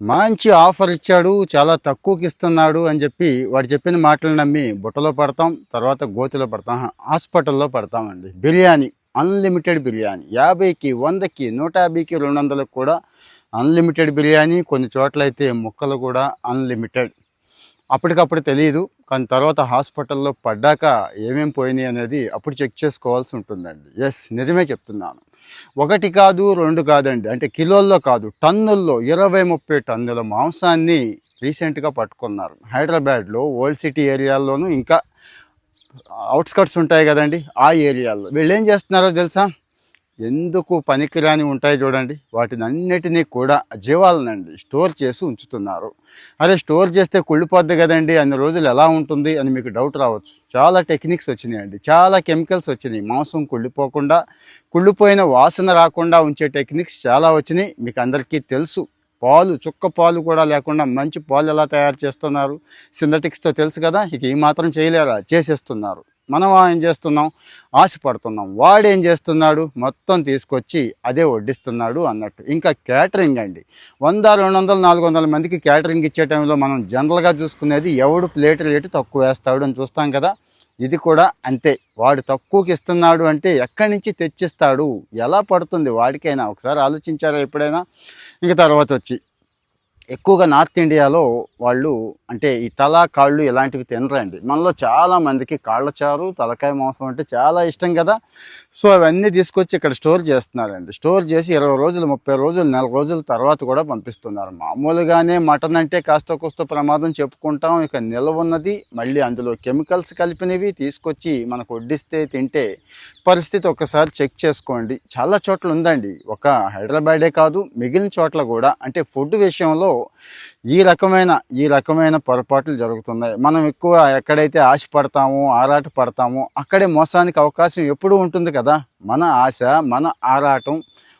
మంచి ఆఫర్ ఇచ్చాడు, చాలా తక్కువకి ఇస్తున్నాడు అని చెప్పి వాడు చెప్పిన మాటలు నమ్మి బుట్టలో పడతాం, తర్వాత గోతిలో పడతాం, హాస్పిటల్లో పడతామండి. బిర్యానీ, అన్లిమిటెడ్ బిర్యానీ 50కి 100కి 150కి 200కి కూడా అన్లిమిటెడ్ బిర్యానీ. కొన్ని చోట్ల అయితే ముక్కలు కూడా అన్లిమిటెడ్. అప్పటికప్పుడు తెలియదు, కానీ తర్వాత హాస్పిటల్లో పడ్డాక ఏమేమి పోయినాయి అనేది అప్పుడు చెక్ చేసుకోవాల్సి ఉంటుందండి. ఎస్, నిజమే చెప్తున్నాను. ఒకటి కాదు, రెండు కాదండి, అంటే కిలోల్లో కాదు, టన్నుల్లో 20-30 టన్నుల మాంసాన్ని రీసెంట్గా పట్టుకున్నారు. హైదరాబాద్లో ఓల్డ్ సిటీ ఏరియాల్లోనూ ఇంకా అవుట్స్కట్స్ ఉంటాయి కదండి, ఆ ఏరియాల్లో వీళ్ళు ఏం చేస్తున్నారో తెలుసా? ఎందుకు పనికిరాని ఉంటాయి చూడండి, వాటిని అన్నిటినీ కూడా జీవాలనండి స్టోర్ చేసి ఉంచుతున్నారు. అరే, స్టోర్ చేస్తే కుళ్ళిపోద్ది కదండి, అన్ని రోజులు ఎలా ఉంటుంది అని మీకు డౌట్ రావచ్చు. చాలా టెక్నిక్స్ వచ్చినాయండి, చాలా కెమికల్స్ వచ్చినాయి. మాంసం కుళ్ళిపోకుండా, కుళ్ళిపోయిన వాసన రాకుండా ఉంచే టెక్నిక్స్ చాలా వచ్చినాయి, మీకు అందరికీ తెలుసు. పాలు, చుక్క పాలు కూడా లేకుండా మంచి పాలు ఎలా తయారు చేస్తున్నారు సింథటిక్స్తో, తెలుసు కదా. ఇక ఈ మాత్రం చేయలేరా? చేసేస్తున్నారు. మనం ఏం చేస్తున్నాం? ఆశపడుతున్నాం. వాడేం చేస్తున్నాడు? మొత్తం తీసుకొచ్చి అదే వడ్డిస్తున్నాడు అన్నట్టు. ఇంకా క్యాటరింగ్ అండి, 100, 200, 400 మందికి క్యాటరింగ్ ఇచ్చే టైంలో మనం జనరల్గా చూసుకునేది ఎవడు ప్లేట్ రేటు తక్కువ వేస్తాడు అని చూస్తాం కదా. ఇది కూడా అంతే. వాడు తక్కువకి ఇస్తున్నాడు అంటే ఎక్కడి నుంచి తెచ్చిస్తాడు? ఎలా పడుతుంది వాడికైనా? ఒకసారి ఆలోచించారా ఎప్పుడైనా? ఇంక తర్వాత వచ్చి ఎక్కువగా నార్త్ ఇండియాలో వాళ్ళు అంటే ఈ తల, కాళ్ళు ఇలాంటివి తినరండి. మనలో చాలామందికి కాళ్ళ చారు, తలకాయ మాంసం అంటే చాలా ఇష్టం కదా. సో అవన్నీ తీసుకొచ్చి ఇక్కడ స్టోర్ చేస్తున్నారండి. స్టోర్ చేసి 20 రోజులు, 30 రోజులు, నెల రోజుల తర్వాత కూడా పంపిస్తున్నారు. మామూలుగానే మటన్ అంటే కాస్త కోస్త ప్రమాదం చెప్పుకుంటాం, ఇక నిల్వ ఉన్నది, మళ్ళీ అందులో కెమికల్స్ కలిపినవి తీసుకొచ్చి మనకు వడ్డిస్తే తింటే పరిస్థితి ఒక్కసారి చెక్ చేసుకోండి. చాలా చోట్ల ఉందండి, ఒక హైదరాబాదే కాదు మిగిలిన చోట్ల కూడా. అంటే ఫుడ్ విషయంలో ఈ రకమైన పొరపాట్లు జరుగుతున్నాయి. మనం ఎక్కువ ఎక్కడైతే ఆశపడతామో, ఆరాట పడతామో అక్కడే మోసానికి అవకాశం ఎప్పుడూ ఉంటుంది కదా. మన ఆశ, మన ఆరాటం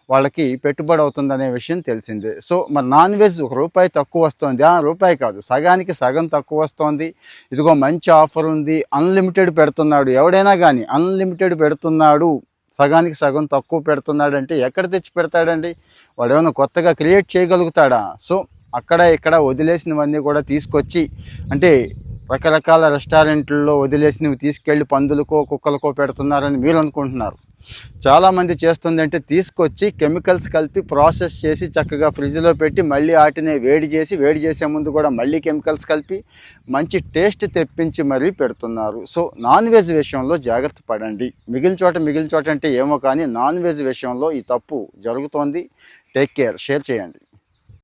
వాళ్ళకి పెట్టుబడి అవుతుందనే విషయం తెలిసిందే. సో మరి నాన్ వెజ్ ₹1 తక్కువ వస్తుంది, రూపాయి కాదు, సగానికి సగం తక్కువ వస్తుంది. ఇదిగో మంచి ఆఫర్ ఉంది, అన్లిమిటెడ్ పెడుతున్నాడు. ఎవడైనా కానీ అన్లిమిటెడ్ పెడుతున్నాడు, సగానికి సగం తక్కువ పెడుతున్నాడు అంటే ఎక్కడ తెచ్చి పెడతాడండి? వాడు ఏమైనా కొత్తగా క్రియేట్ చేయగలుగుతాడా? సో అక్కడ ఇక్కడ వదిలేసినవన్నీ కూడా తీసుకొచ్చి, అంటే రకరకాల రెస్టారెంట్లలో వదిలేసినవి తీసుకెళ్ళి పందులకో, కుక్కలకో పెడుతున్నారని మీరు అనుకుంటున్నారు. చాలామంది చేస్తుంది అంటే తీసుకొచ్చి కెమికల్స్ కలిపి ప్రాసెస్ చేసి చక్కగా ఫ్రిడ్జ్లో పెట్టి మళ్ళీ వాటిని వేడి చేసే ముందు కూడా మళ్ళీ కెమికల్స్ కలిపి మంచి టేస్ట్ తెప్పించి మరీ పెడుతున్నారు. సో నాన్ వెజ్ విషయంలో జాగ్రత్త పడండి. మిగిలిన చోట అంటే ఏమో కానీ నాన్ వెజ్ విషయంలో ఈ తప్పు జరుగుతోంది. Take care. షేర్ చేయండి.